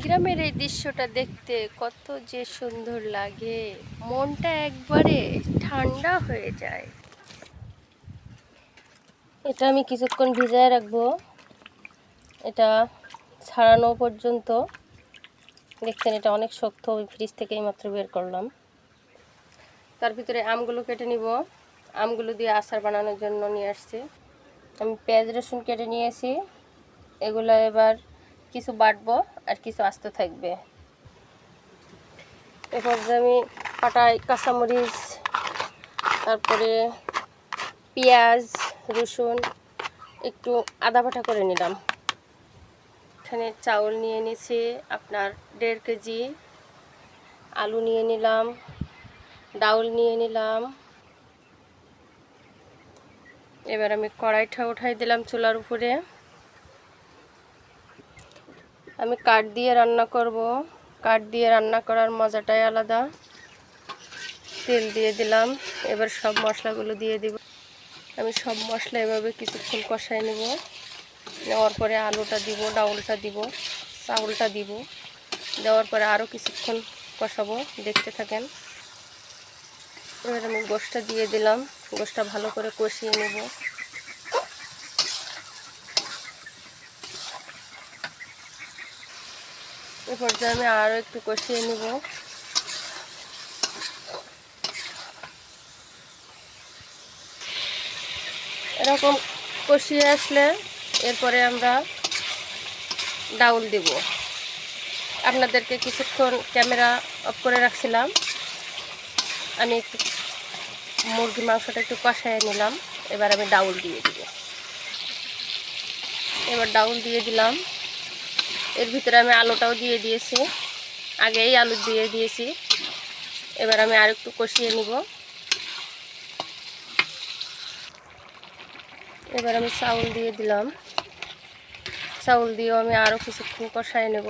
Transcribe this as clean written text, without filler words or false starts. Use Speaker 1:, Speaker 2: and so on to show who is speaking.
Speaker 1: গ্রামের এই দৃশ্যটা দেখতে কত যে সুন্দর লাগে, মনটা একবারে ঠান্ডা হয়ে যায়। এটা আমি কিছুক্ষণ ভিজায় রাখবো, এটা ছাড়ানো পর্যন্ত। দেখছেন এটা অনেক শক্ত, ওই ফ্রিজ থেকে মাত্র বের করলাম। তার ভিতরে আমগুলো কেটে নিব, আমগুলো দিয়ে আচার বানানোর জন্য নিয়ে আসছি। আমি পেঁয়াজ রসুন কেটে নিয়েছি, এগুলো এবার কিছু বাটবো আর কিছু আস্ত থাকবে। এরপর আমি কাটাই কাঁচামরিচ, তারপরে পেঁয়াজ রসুন একটু আদা বাটা করে নিলাম। এখানে চাউল নিয়ে নিয়েছি আপনার 1.5 কেজি, আলু নিয়ে নিলাম, ডাউল নিয়ে নিলাম। এবার আমি কড়াইটা উঠাই দিলাম চুলার উপরে। আমি কাঠ দিয়ে রান্না করব, কাঠ দিয়ে রান্না করার মজাটাই আলাদা। তেল দিয়ে দিলাম, এবার সব মশলাগুলো দিয়ে দিব। আমি সব মশলা এভাবে কিছুক্ষণ কষাই নেব। নেওয়ার পরে আলুটা দিব, ডাউলটা দিব, চাউলটা দিব। দেওয়ার পরে আরও কিছুক্ষণ কষাবো, দেখতে থাকেন। এবার আমি গোশটা দিয়ে দিলাম, গোশটা ভালো করে কষিয়ে নেব। এ পর্যায়ে আমি আরও একটু কষিয়ে নেব। এরকম কষিয়ে আসলে এরপরে আমরা ডাউল দেব। আপনাদেরকে কিছুক্ষণ ক্যামেরা অফ করে রাখছিলাম, আমি একটু মুরগি মাংসটা একটু কষায় নিলাম। এবার আমি ডাউল দিয়ে দিব। এবার ডাউল দিয়ে দিলাম, এর ভিতরে আমি আলুটাও দিয়ে দিয়েছি, আগেই আলু দিয়ে দিয়েছি। এবার আমি আর একটু কষিয়ে নিব। এবার আমি চাউল দিয়ে দিলাম, চাউল দিয়েও আমি আরও কিছুক্ষণ কষায় নেব।